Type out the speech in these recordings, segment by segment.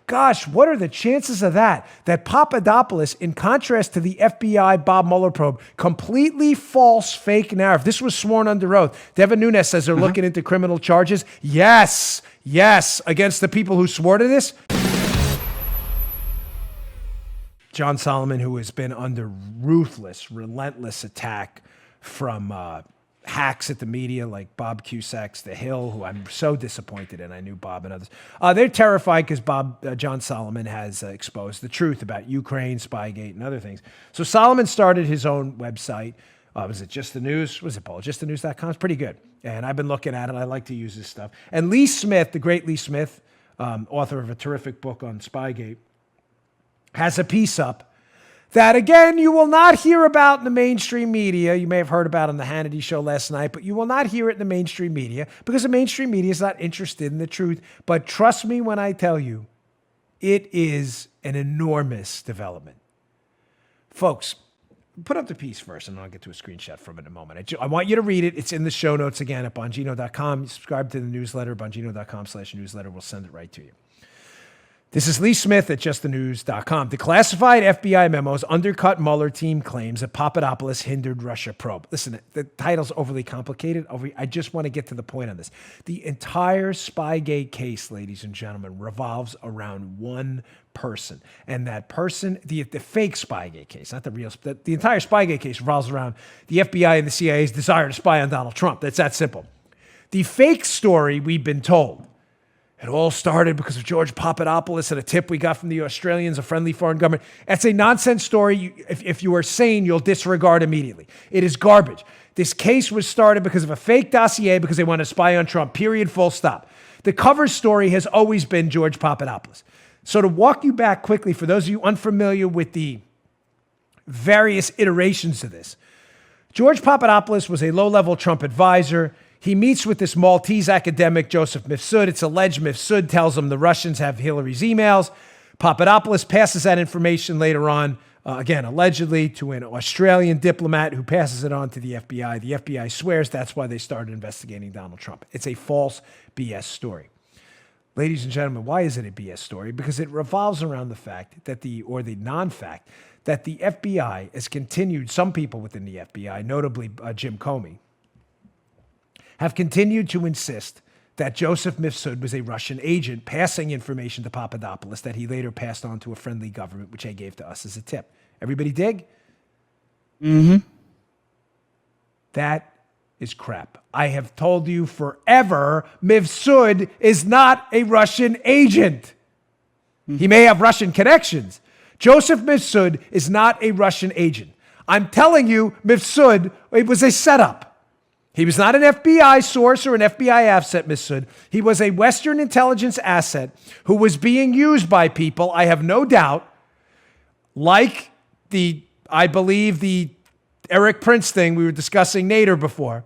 Gosh, what are the chances of that? That Papadopoulos, in contrast to the FBI Bob Mueller probe, completely false, fake narrative. This was sworn under oath. Devin Nunes says they're looking into criminal charges. Yes, against the people who swore to this. John Solomon, who has been under ruthless, relentless attack from hacks at the media like Bob Cusack's The Hill, who I'm so disappointed in. I knew Bob and others. They're terrified because John Solomon has exposed the truth about Ukraine, Spygate, and other things. So Solomon started his own website. Was it Just the News? Was it Paul? JustTheNews.com? It's pretty good. And I've been looking at it. I like to use this stuff. And Lee Smith, the great Lee Smith, author of a terrific book on Spygate, has a piece up that, again, you will not hear about in the mainstream media. You may have heard about on the Hannity show last night, but you will not hear it in the mainstream media because the mainstream media is not interested in the truth. But trust me when I tell you, it is an enormous development. Folks, put up the piece first, and I'll get to a screenshot from it in a moment. I want you to read it. It's in the show notes again at Bongino.com. Subscribe to the newsletter, Bongino.com/newsletter. We'll send it right to you. This is Lee Smith at JustTheNews.com. The classified FBI memos undercut Mueller team claims that Papadopoulos hindered Russia probe. Listen, the title's overly complicated. I just want to get to the point on this. The entire Spygate case, ladies and gentlemen, revolves around one person. And that person, the fake Spygate case, not the real, the entire Spygate case revolves around the FBI and the CIA's desire to spy on Donald Trump. That's that simple. The fake story, we've been told, it all started because of George Papadopoulos and a tip we got from the Australians, a friendly foreign government. That's a nonsense story. If you are sane, you'll disregard immediately. It is garbage. This case was started because of a fake dossier because they want to spy on Trump, period, full stop. The cover story has always been George Papadopoulos. So to walk you back quickly, for those of you unfamiliar with the various iterations of this, George Papadopoulos was a low-level Trump advisor. He meets with this Maltese academic, Joseph Mifsud. It's alleged Mifsud tells him the Russians have Hillary's emails. Papadopoulos passes that information later on, again, allegedly, to an Australian diplomat who passes it on to the FBI. The FBI swears that's why they started investigating Donald Trump. It's a false BS story. Ladies and gentlemen, why is it a BS story? Because it revolves around the fact that the non-fact that the FBI has continued, some people within the FBI, notably Jim Comey, have continued to insist that Joseph Mifsud was a Russian agent passing information to Papadopoulos that he later passed on to a friendly government, which they gave to us as a tip. Everybody dig? Mm-hmm. That is crap. I have told you forever, Mifsud is not a Russian agent. Mm-hmm. He may have Russian connections. Joseph Mifsud is not a Russian agent. I'm telling you, Mifsud, it was a setup. He was not an FBI source or an FBI asset, Mifsud. He was a Western intelligence asset who was being used by people, I have no doubt, like I believe the Eric Prince thing we were discussing Nader before.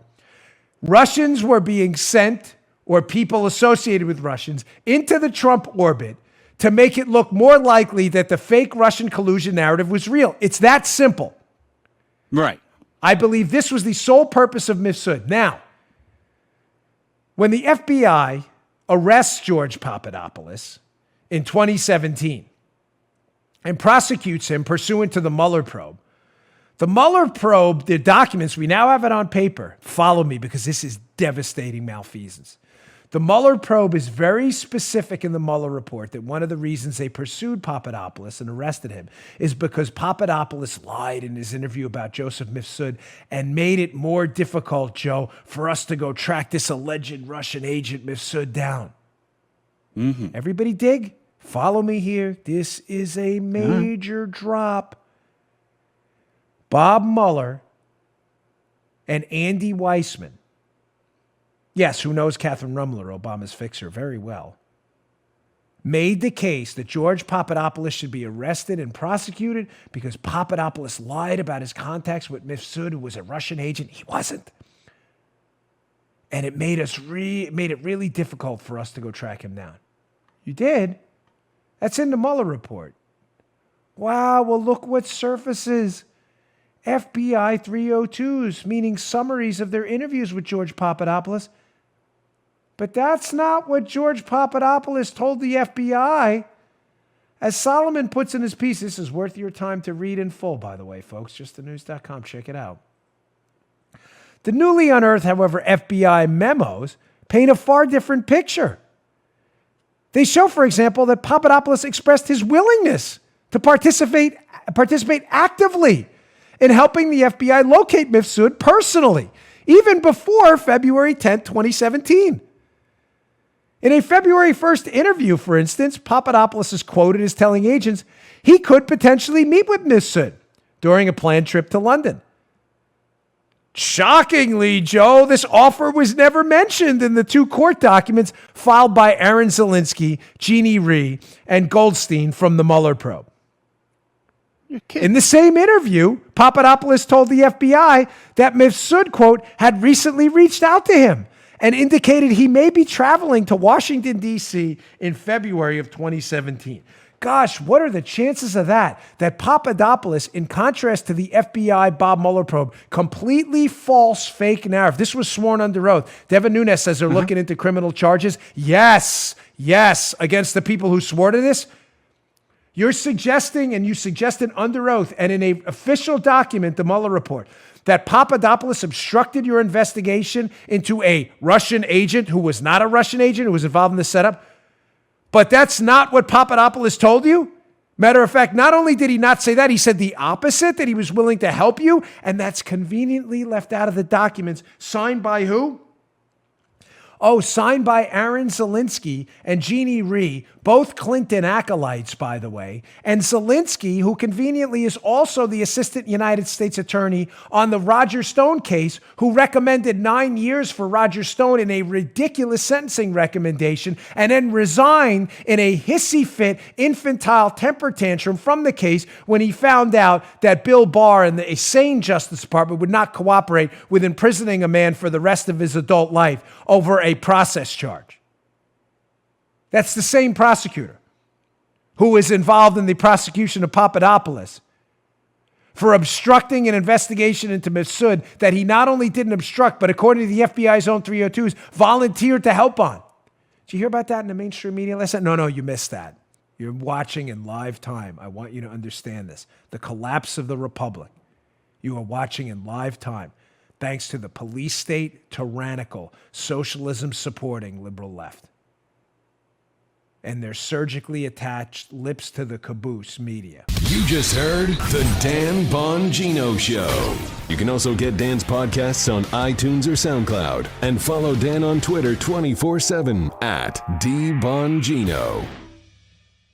Russians were being sent, or people associated with Russians, into the Trump orbit to make it look more likely that the fake Russian collusion narrative was real. It's that simple. Right. I believe this was the sole purpose of Mifsud. Now, when the FBI arrests George Papadopoulos in 2017 and prosecutes him pursuant to the Mueller probe, the documents, we now have it on paper. Follow me because this is devastating malfeasance. The Mueller probe is very specific in the Mueller report that one of the reasons they pursued Papadopoulos and arrested him is because Papadopoulos lied in his interview about Joseph Mifsud and made it more difficult, Joe, for us to go track this alleged Russian agent Mifsud down. Mm-hmm. Everybody dig? Follow me here. This is a major drop. Bob Mueller and Andy Weissman, yes, who knows Catherine Rumler, Obama's fixer, very well, made the case that George Papadopoulos should be arrested and prosecuted because Papadopoulos lied about his contacts with Mifsud, who was a Russian agent. He wasn't. And it made it really difficult for us to go track him down. You did? That's in the Mueller report. Wow, well, look what surfaces. FBI 302s, meaning summaries of their interviews with George Papadopoulos. But that's not what George Papadopoulos told the FBI As Solomon puts in his piece, this is worth your time to read in full, by the way, folks, justthenews.com. Check it out. The newly unearthed, however, FBI memos paint a far different picture. They show, for example, that Papadopoulos expressed his willingness to participate actively in helping the FBI locate Mifsud personally, even before February 10, 2017. In a February 1st interview, for instance, Papadopoulos is quoted as telling agents he could potentially meet with Mifsud during a planned trip to London. Shockingly, Joe, this offer was never mentioned in the 2 court documents filed by Aaron Zelinsky, Jeannie Rhee, and Goldstein from the Mueller probe. In the same interview, Papadopoulos told the FBI that Mifsud, quote, had recently reached out to him and indicated he may be traveling to Washington, D.C. in February of 2017. Gosh, what are the chances of that? That Papadopoulos, in contrast to the FBI Bob Mueller probe, completely false, fake narrative. This was sworn under oath. Devin Nunes says they're looking into criminal charges. Yes, against the people who swore to this. You're suggesting, and you suggested under oath, and in an official document, the Mueller report, that Papadopoulos obstructed your investigation into a Russian agent who was not a Russian agent, who was involved in the setup. But that's not what Papadopoulos told you. Matter of fact, not only did he not say that, he said the opposite, that he was willing to help you, and that's conveniently left out of the documents. Signed by who? Oh, signed by Aaron Zelinsky and Jeannie Rhee, both Clinton acolytes, by the way. And Zelinsky, who conveniently is also the assistant United States attorney on the Roger Stone case, who recommended 9 years for Roger Stone in a ridiculous sentencing recommendation, and then resigned in a hissy fit, infantile temper tantrum from the case when he found out that Bill Barr and the sane Justice Department would not cooperate with imprisoning a man for the rest of his adult life over a process charge. That's the same prosecutor who was involved in the prosecution of Papadopoulos for obstructing an investigation into Mifsud that he not only didn't obstruct, but according to the FBI's own 302s, volunteered to help on. Did you hear about that in the mainstream media last night? No, you missed that. You're watching in live time. I want you to understand this. The collapse of the republic. You are watching in live time, thanks to the police state, tyrannical, socialism-supporting liberal left. And their surgically attached lips to the caboose media. You just heard The Dan Bongino Show. You can also get Dan's podcasts on iTunes or SoundCloud. And follow Dan on Twitter 24/7 @DBongino.